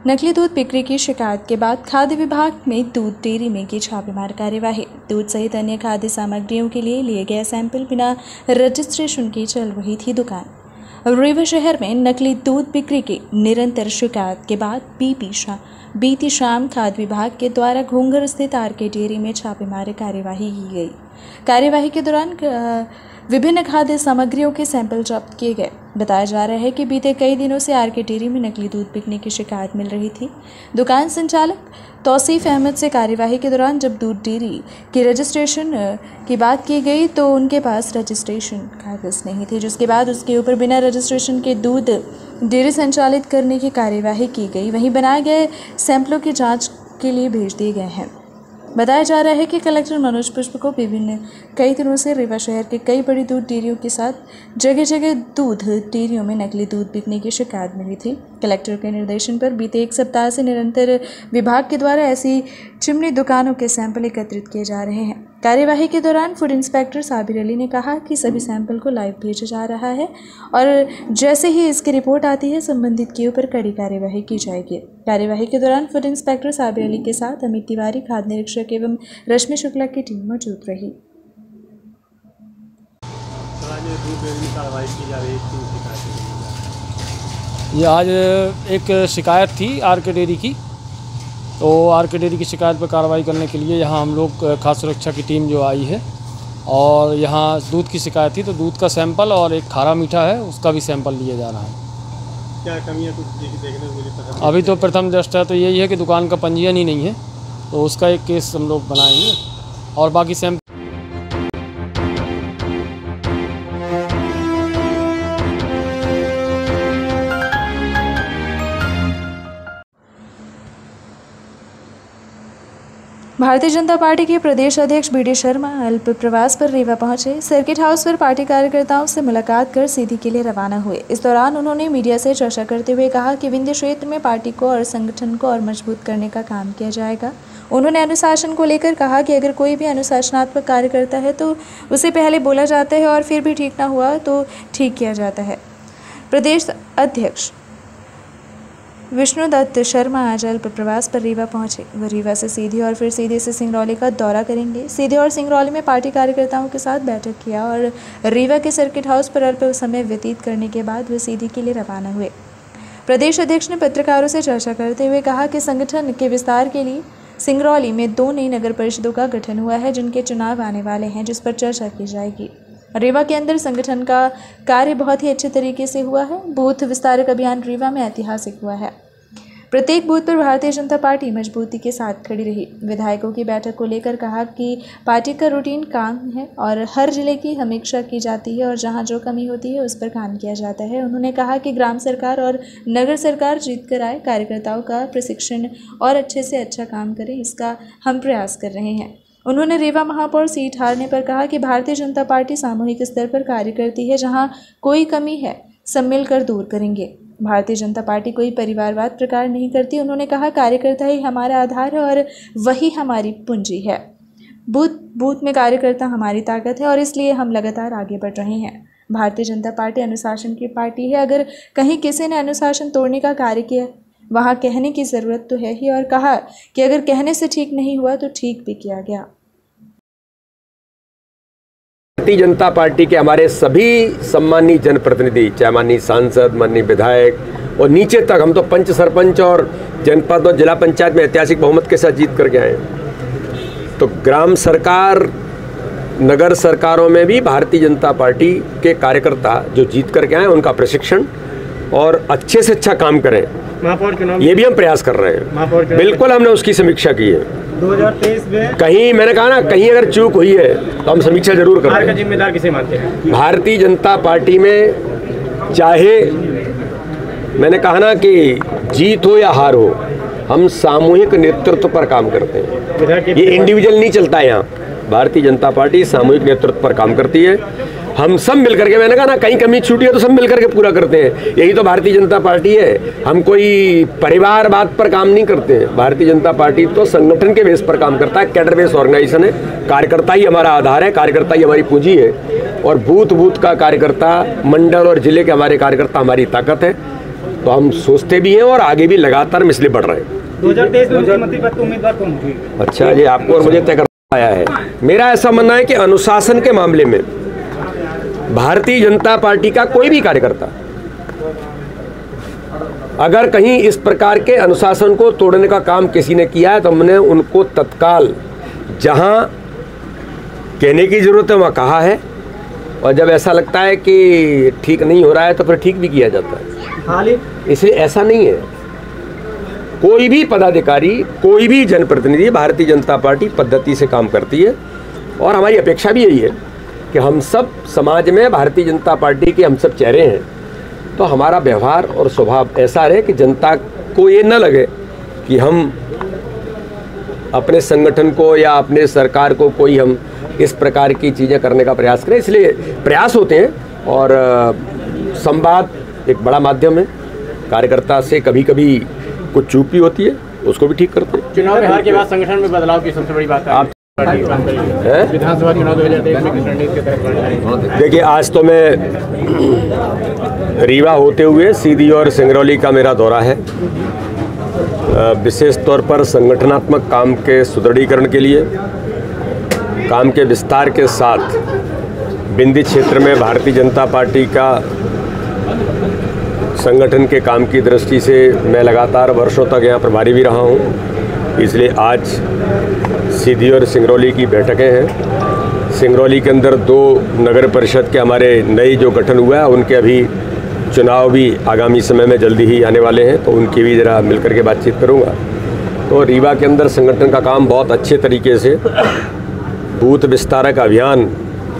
नकली दूध बिक्री की शिकायत के बाद खाद्य विभाग में दूध डेयरी में की छापेमार कार्यवाही। दूध सहित अन्य खाद्य सामग्रियों के लिए गए सैंपल बिना रजिस्ट्रेशन के चल रही थी दुकान। रीवा शहर में नकली दूध बिक्री की निरंतर शिकायत के बाद बीती शाम खाद्य विभाग के द्वारा घोंघर स्थित आरके डेयरी में छापेमारी कार्यवाही की गई। कार्यवाही के दौरान विभिन्न खाद्य सामग्रियों के सैंपल जब्त किए गए। बताया जा रहा है कि बीते कई दिनों से आरके डेयरी में नकली दूध बिकने की शिकायत मिल रही थी। दुकान संचालक तौसीफ अहमद से कार्यवाही के दौरान जब दूध डेयरी की रजिस्ट्रेशन की बात की गई तो उनके पास रजिस्ट्रेशन कागज नहीं थे, जिसके बाद उसके ऊपर बिना रजिस्ट्रेशन के दूध डेयरी संचालित करने की कार्यवाही की गई। वहीं बनाए गए सैंपलों की जाँच के लिए भेज दिए गए हैं। बताया जा रहा है कि कलेक्टर मनोज पुष्प को विभिन्न कई दिनों से रीवा शहर के कई बड़ी दूध डेयरियों के साथ जगह जगह दूध डेयरियों में नकली दूध बिकने की शिकायत मिली थी। कलेक्टर के निर्देशन पर बीते एक सप्ताह से निरंतर विभाग के द्वारा ऐसी चिमनी दुकानों के सैंपल एकत्रित किए जा रहे हैं। कार्यवाही के दौरान फूड इंस्पेक्टर साबिर अली ने कहा कि सभी सैंपल को लाइव भेजा जा रहा है और जैसे ही इसकी रिपोर्ट आती है संबंधित के ऊपर कड़ी कार्यवाही की जाएगी। कार्यवाही के दौरान फूड इंस्पेक्टर साबिर अली के साथ अमित तिवारी, खाद्य निरीक्षक एवं रश्मि शुक्ला की टीम मौजूद रही। ये आज एक शिकायत थी आरके डेयरी की, तो आरके डेयरी की शिकायत पर कार्रवाई करने के लिए यहाँ हम लोग खाद्य सुरक्षा की टीम जो आई है और यहाँ दूध की शिकायत थी तो दूध का सैंपल और एक खारा मीठा है उसका भी सैंपल लिया जा रहा है। क्या कमियाँ कुछ देखने को मिली? अभी तो प्रथम दृष्टया तो यही है कि दुकान का पंजीयन ही नहीं है, तो उसका एक केस हम लोग बनाएंगे और बाकी सैंपल भारतीय जनता पार्टी के प्रदेश अध्यक्ष बी.डी. शर्मा अल्प प्रवास पर रीवा पहुंचे। सर्किट हाउस पर पार्टी कार्यकर्ताओं से मुलाकात कर सीधी के लिए रवाना हुए। इस दौरान उन्होंने मीडिया से चर्चा करते हुए कहा कि विंध्य क्षेत्र में पार्टी को और संगठन को और मजबूत करने का काम किया जाएगा। उन्होंने अनुशासन को लेकर कहा कि अगर कोई भी अनुशासनात्मक कार्य करता है तो उसे पहले बोला जाता है और फिर भी ठीक ना हुआ तो ठीक किया जाता है। प्रदेश अध्यक्ष विष्णुदत्त शर्मा आज अल्प प्रवास पर रीवा पहुंचे। वह रीवा से सीधी और फिर सीधे से सिंगरौली का दौरा करेंगे। सीधे और सिंगरौली में पार्टी कार्यकर्ताओं के साथ बैठक किया और रीवा के सर्किट हाउस पर अल्प समय व्यतीत करने के बाद वे सीधी के लिए रवाना हुए। प्रदेश अध्यक्ष ने पत्रकारों से चर्चा करते हुए कहा कि संगठन के विस्तार के लिए सिंगरौली में 2 नई नगर परिषदों का गठन हुआ है जिनके चुनाव आने वाले हैं, जिस पर चर्चा की जाएगी। रीवा के अंदर संगठन का कार्य बहुत ही अच्छे तरीके से हुआ है। बूथ विस्तारक अभियान रीवा में ऐतिहासिक हुआ है। प्रत्येक बूथ पर भारतीय जनता पार्टी मजबूती के साथ खड़ी रही। विधायकों की बैठक को लेकर कहा कि पार्टी का रूटीन काम है और हर जिले की समीक्षा की जाती है और जहां जो कमी होती है उस पर काम किया जाता है। उन्होंने कहा कि ग्राम सरकार और नगर सरकार जीत कर आए, कार्यकर्ताओं का प्रशिक्षण और अच्छे से अच्छा काम करें, इसका हम प्रयास कर रहे हैं। उन्होंने रीवा महापौर सीट हारने पर कहा कि भारतीय जनता पार्टी सामूहिक स्तर पर कार्य करती है, जहां कोई कमी है सब मिलकर दूर करेंगे। भारतीय जनता पार्टी कोई परिवारवाद प्रकार नहीं करती। उन्होंने कहा कार्यकर्ता ही हमारा आधार है और वही हमारी पूंजी है। बूथ में कार्यकर्ता हमारी ताकत है और इसलिए हम लगातार आगे बढ़ रहे हैं। भारतीय जनता पार्टी अनुशासन की पार्टी है। अगर कहीं किसी ने अनुशासन तोड़ने का कार्य किया वहाँ कहने की ज़रूरत तो है ही, और कहा कि अगर कहने से ठीक नहीं हुआ तो ठीक भी किया गया। भारतीय जनता पार्टी के हमारे सभी सम्मानीय जनप्रतिनिधि, चाहे माननीय सांसद, माननीय विधायक और नीचे तक, हम तो पंच, सरपंच और जनपद और जिला पंचायत में ऐतिहासिक बहुमत के साथ जीत करके आए। तो ग्राम सरकार, नगर सरकारों में भी भारतीय जनता पार्टी के कार्यकर्ता जो जीत करके आए उनका प्रशिक्षण और अच्छे से अच्छा काम करें, ये भी हम प्रयास कर रहे हैं। बिल्कुल हमने उसकी समीक्षा की है। 2023 में कहीं मैंने कहा ना, कहीं अगर चूक हुई है तो हम समीक्षा जरूर करेंगे। का जिम्मेदार किसे मानते हैं? भारतीय जनता पार्टी में चाहे मैंने कहा ना कि जीत हो या हार हो, हम सामूहिक नेतृत्व पर काम करते हैं। ये इंडिविजुअल नहीं चलता है यहाँ। भारतीय जनता पार्टी सामूहिक नेतृत्व पर काम करती है। हम सब मिलकर के, मैंने कहा ना, कहीं कमी छूटी है तो सब मिलकर के पूरा करते हैं। यही तो भारतीय जनता पार्टी है। हम कोई परिवारवाद पर काम नहीं करते हैं। भारतीय जनता पार्टी तो संगठन के बेस पर काम करता है। कैडर बेस ऑर्गेनाइजेशन है। कार्यकर्ता ही हमारा आधार है, कार्यकर्ता ही हमारी पूंजी है और बूथ बूथ का कार्यकर्ता, मंडल और जिले के हमारे कार्यकर्ता हमारी ताकत है। तो हम सोचते भी हैं और आगे भी लगातार इसलिए बढ़ रहे हैं। 2023 में मुख्यमंत्री पद के उम्मीदवार कौन होंगे? अच्छा, ये आपको और मुझे तय करना आया है। मेरा ऐसा मानना है कि अनुशासन के मामले में भारतीय जनता पार्टी का कोई भी कार्यकर्ता अगर कहीं इस प्रकार के अनुशासन को तोड़ने का काम किसी ने किया है तो हमने उनको तत्काल जहां कहने की जरूरत है वहां कहा है, और जब ऐसा लगता है कि ठीक नहीं हो रहा है तो फिर ठीक भी किया जाता है। इसलिए ऐसा नहीं है, कोई भी पदाधिकारी, कोई भी जनप्रतिनिधि, भारतीय जनता पार्टी पद्धति से काम करती है और हमारी अपेक्षा भी यही है कि हम सब समाज में भारतीय जनता पार्टी के हम सब चेहरे हैं, तो हमारा व्यवहार और स्वभाव ऐसा रहे कि जनता को ये न लगे कि हम अपने संगठन को या अपने सरकार को कोई हम इस प्रकार की चीज़ें करने का प्रयास करें। इसलिए प्रयास होते हैं और संवाद एक बड़ा माध्यम है। कार्यकर्ता से कभी कभी कुछ चूक भी होती है, उसको भी ठीक करते हैं। चुनाव में हार के बाद संगठन में बदलाव की सबसे बड़ी बात है। आप विधानसभा चुनाव 2023 में किस रणनीति के तहत बढ़ना है? देखिए, आज तो मैं रीवा होते हुए सीधी और सिंगरौली का मेरा दौरा है, विशेष तौर पर संगठनात्मक काम के सुदृढ़ीकरण के लिए, काम के विस्तार के साथ बिंदी क्षेत्र में भारतीय जनता पार्टी का संगठन के काम की दृष्टि से मैं लगातार वर्षों तक यहाँ प्रभारी भी रहा हूँ। इसलिए आज सीधी और सिंगरौली की बैठकें हैं। सिंगरौली के अंदर 2 नगर परिषद के हमारे नए जो गठन हुआ है उनके अभी चुनाव भी आगामी समय में जल्दी ही आने वाले हैं, तो उनकी भी ज़रा मिलकर के बातचीत करूँगा। तो रीवा के अंदर संगठन का काम बहुत अच्छे तरीके से, बूथ विस्तारक अभियान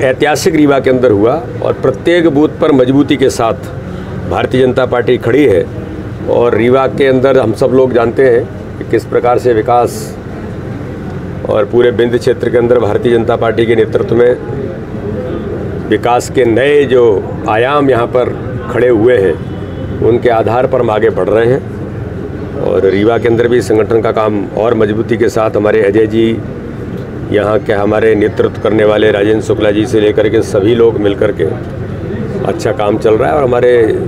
ऐतिहासिक रीवा के अंदर हुआ और प्रत्येक बूथ पर मजबूती के साथ भारतीय जनता पार्टी खड़ी है। और रीवा के अंदर हम सब लोग जानते हैं कि किस प्रकार से विकास और पूरे बिंद क्षेत्र के अंदर भारतीय जनता पार्टी के नेतृत्व में विकास के नए जो आयाम यहाँ पर खड़े हुए हैं, उनके आधार पर हम आगे बढ़ रहे हैं। और रीवा के अंदर भी संगठन का काम और मजबूती के साथ हमारे अजय जी, यहाँ के हमारे नेतृत्व करने वाले राजेंद्र शुक्ला जी से लेकर के सभी लोग मिलकर के अच्छा काम चल रहा है। और हमारे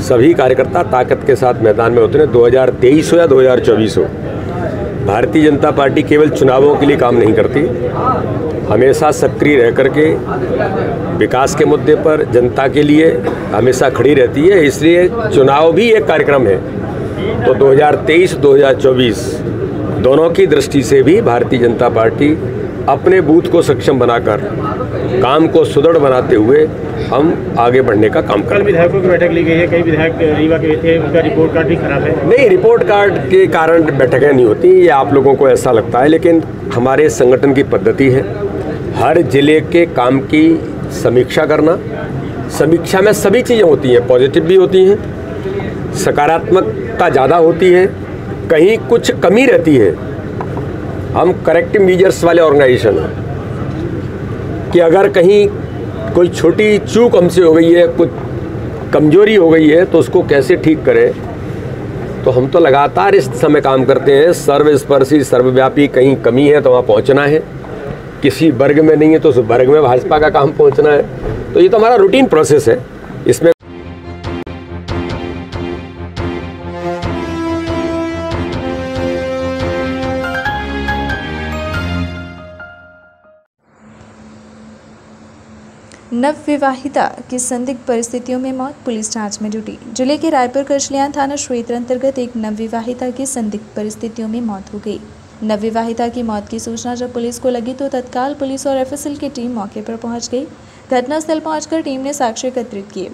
सभी कार्यकर्ता ताकत के साथ मैदान में होते हैं। 2023 हो या 2024 हो, भारतीय जनता पार्टी केवल चुनावों के लिए काम नहीं करती, हमेशा सक्रिय रह करके विकास के मुद्दे पर जनता के लिए हमेशा खड़ी रहती है। इसलिए चुनाव भी एक कार्यक्रम है। तो 2023-2024 दोनों की दृष्टि से भी भारतीय जनता पार्टी अपने बूथ को सक्षम बनाकर काम को सुदृढ़ बनाते हुए हम आगे बढ़ने का काम करें। कल विधायकों की बैठक ली गई है, कई विधायक रीवा के थे, उनका रिपोर्ट कार्ड भी खराब है। नहीं, रिपोर्ट कार्ड के कारण बैठकें नहीं होती, ये आप लोगों को ऐसा लगता है, लेकिन हमारे संगठन की पद्धति है हर जिले के काम की समीक्षा करना। समीक्षा में सभी चीज़ें होती हैं, पॉजिटिव भी होती हैं, सकारात्मकता ज़्यादा होती है, कहीं कुछ कमी रहती है। हम करेक्टिव मीजर्स वाले ऑर्गेनाइजेशन हैं कि अगर कहीं कोई छोटी चूक हमसे हो गई है, कुछ कमजोरी हो गई है, तो उसको कैसे ठीक करें। तो हम तो लगातार इस समय काम करते हैं, सर्वस्पर्शी सर्वव्यापी। कहीं कमी है तो वहाँ पहुँचना है, किसी वर्ग में नहीं है तो उस वर्ग में भाजपा का काम पहुँचना है। तो ये तो हमारा रूटीन प्रोसेस है। इसमें नवविवाहिता की संदिग्ध परिस्थितियों में मौत, पुलिस जांच में जुटी। जिले के रायपुर कचलियान थाना क्षेत्र अंतर्गत एक नवविवाहिता की संदिग्ध परिस्थितियों में मौत हो गई। नवविवाहिता की मौत की सूचना जब पुलिस को लगी तो तत्काल पुलिस और एफएसएल की टीम मौके पर पहुंच गई। घटनास्थल पहुंचकर टीम ने साक्ष्य एकत्रित किए।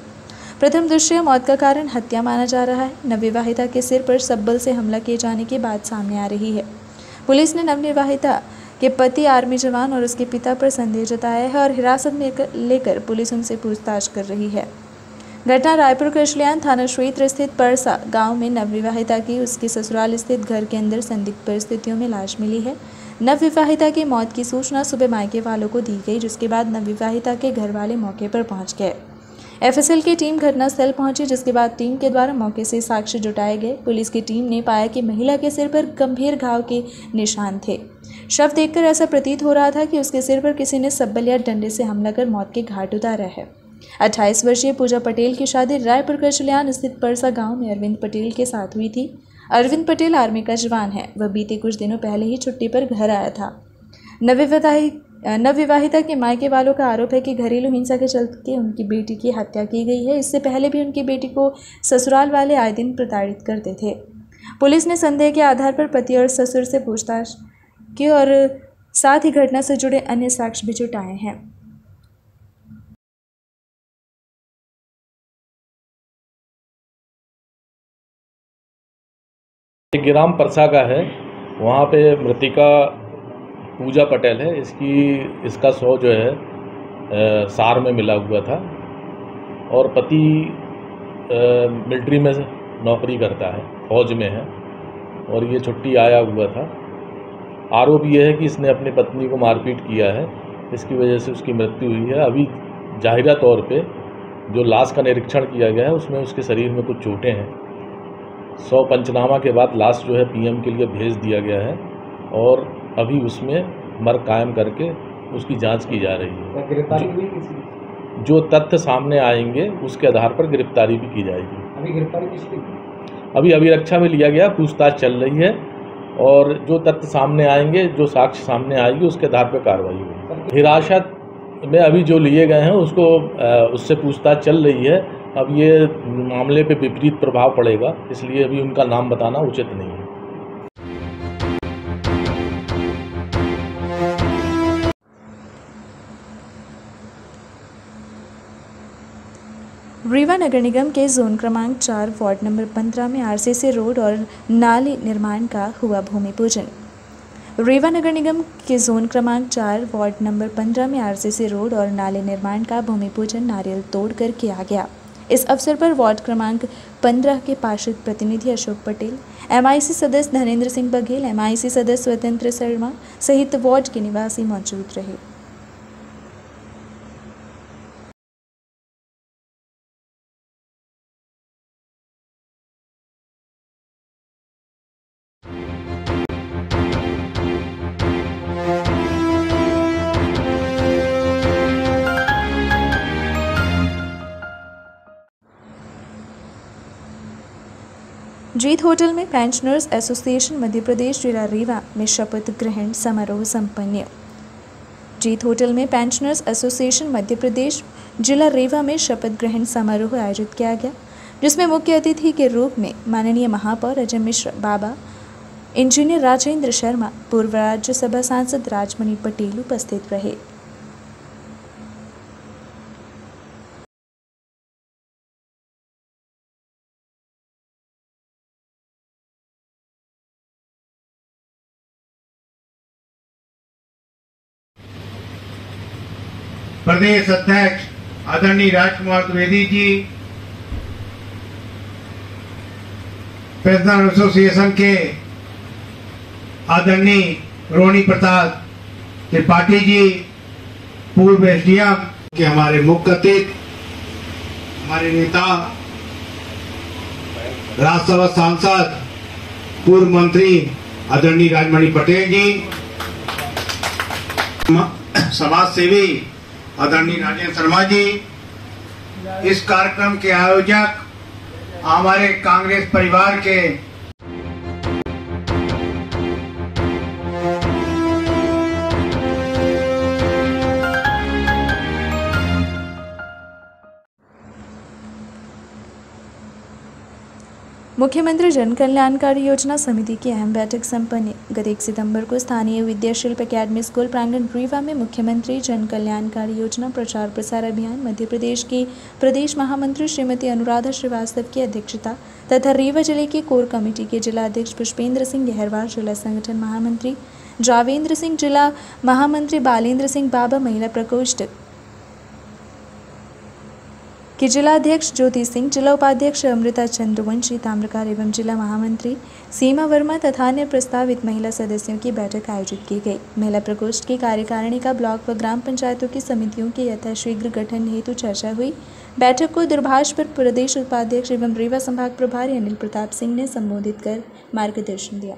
प्रथम दृष्टया मौत का कारण हत्या माना जा रहा है। नवविवाहिता के सिर पर सब्बल से हमला किए जाने की बात सामने आ रही है। पुलिस ने नवविवाहिता के पति आर्मी जवान और उसके पिता पर संदेह जताया है और हिरासत में लेकर पुलिस उनसे पूछताछ कर रही है। घटना रायपुर कचलियान थाना क्षेत्र स्थित परसा गांव में नवविवाहिता की उसके ससुराल स्थित घर के अंदर संदिग्ध परिस्थितियों में लाश मिली है। नवविवाहिता की मौत की सूचना सुबह मायके वालों को दी गई, जिसके बाद नवविवाहिता के घर वाले मौके पर पहुंच गए। एफएसएल की टीम घटनास्थल पहुंची, जिसके बाद टीम के द्वारा मौके से साक्ष्य जुटाए गए। पुलिस की टीम ने पाया कि महिला के सिर पर गंभीर घाव के निशान थे। शव देखकर ऐसा प्रतीत हो रहा था कि उसके सिर पर किसी ने सब्बल या डंडे से हमला कर मौत के घाट उतारा है। 28 वर्षीय पूजा पटेल की शादी रायपुर कचलियान स्थित परसा गांव में अरविंद पटेल के साथ हुई थी। अरविंद पटेल आर्मी का जवान है। वह बीते कुछ दिनों पहले ही छुट्टी पर घर आया था। नवविवाहिता के मायके वालों का आरोप है कि घरेलू हिंसा के चलते उनकी बेटी की हत्या की गई है। इससे पहले भी उनकी बेटी को ससुराल वाले आए दिन प्रताड़ित करते थे। पुलिस ने संदेह के आधार पर पति और ससुर से पूछताछ की और साथ ही घटना से जुड़े अन्य साक्ष्य भी जुटाए हैं। ग्राम परसा का है, वहाँ पे मृतिका पूजा पटेल है। इसका शव जो है सार में मिला हुआ था और पति मिलिट्री में नौकरी करता है, फौज में है और ये छुट्टी आया हुआ था। आरोप ये है कि इसने अपनी पत्नी को मारपीट किया है, इसकी वजह से उसकी मृत्यु हुई है। अभी जाहिरा तौर पे जो लाश का निरीक्षण किया गया है उसमें उसके शरीर में कुछ चोटें हैं। 100 पंचनामा के बाद लाश जो है पीएम के लिए भेज दिया गया है और अभी उसमें मर्ग कायम करके उसकी जांच की जा रही है। गिरफ्तारी हुई किसी? जो तथ्य सामने आएंगे उसके आधार पर गिरफ्तारी भी की जाएगी। अभी गिरफ्तारी किसकी? अभी अभिरक्षा में लिया गया, पूछताछ चल रही है और जो तथ्य सामने आएंगे, जो साक्ष्य सामने आएगी उसके आधार पर कार्रवाई होगी। हिरासत में अभी जो लिए गए हैं उससे पूछताछ चल रही है। अब ये मामले पे विपरीत प्रभाव पड़ेगा, इसलिए अभी उनका नाम बताना उचित नहीं है। रीवा नगर निगम के जोन क्रमांक 4 वार्ड नंबर 15 में आरसीसी रोड और नाले निर्माण का हुआ भूमि पूजन। रीवा नगर निगम के जोन क्रमांक 4 वार्ड नंबर 15 में आरसीसी रोड और नाले निर्माण का भूमि पूजन नारियल तोड़कर किया गया। इस अवसर पर वार्ड क्रमांक 15 के पार्षद प्रतिनिधि अशोक पटेल, एमआईसी सदस्य धनेंद्र सिंह बघेल, एमआईसी सदस्य स्वतंत्र शर्मा सहित वार्ड के निवासी मौजूद रहे। जीत होटल में पेंशनर्स एसोसिएशन मध्य प्रदेश जिला रीवा में शपथ ग्रहण समारोह संपन्न। जीत होटल में पेंशनर्स एसोसिएशन मध्य प्रदेश जिला रीवा में शपथ ग्रहण समारोह आयोजित किया गया, जिसमें मुख्य अतिथि के रूप में माननीय महापौर अजय मिश्र बाबा, इंजीनियर राजेंद्र शर्मा, पूर्व राज्यसभा सांसद राजमणि पटेल उपस्थित रहे। प्रदेश अध्यक्ष आदरणीय राजकुमार द्विवेदी जी, पेंशनर एसोसिएशन के आदरणीय रोहिणी प्रसाद त्रिपाठी जी, पूर्व एसडीएम के हमारे मुख्य अतिथि, हमारे नेता, राज्यसभा सांसद, पूर्व मंत्री आदरणीय राजमणि पटेल जी, समाज सेवी आदरणीय राजेंद्र शर्मा जी, इस कार्यक्रम के आयोजक हमारे कांग्रेस परिवार के मुख्यमंत्री जन कल्याणकारी योजना समिति की अहम बैठक संपन्न। गत 1 सितंबर को स्थानीय विद्या शिल्प अकेडमी स्कूल प्रांगण रीवा में मुख्यमंत्री जन कल्याणकारी योजना प्रचार प्रसार अभियान मध्य प्रदेश की प्रदेश महामंत्री श्रीमती अनुराधा श्रीवास्तव की अध्यक्षता तथा रीवा जिले की कोर कमेटी के जिला अध्यक्ष पुष्पेंद्र सिंह गहरवार, जिला संगठन महामंत्री जावेंद्र सिंह, जिला महामंत्री बालेंद्र सिंह बाबा, महिला प्रकोष्ठ कि जिला अध्यक्ष ज्योति सिंह, जिला उपाध्यक्ष अमृता चंद्रवंशी ताम्रकार एवं जिला महामंत्री सीमा वर्मा तथा अन्य प्रस्तावित महिला सदस्यों की बैठक आयोजित की गई। महिला प्रकोष्ठ की कार्यकारिणी का ब्लॉक व ग्राम पंचायतों की समितियों के यथाशीघ्र गठन हेतु चर्चा हुई। बैठक को दूरभाष पर प्रदेश उपाध्यक्ष एवं रीवा संभाग प्रभारी अनिल प्रताप सिंह ने संबोधित कर मार्गदर्शन दिया।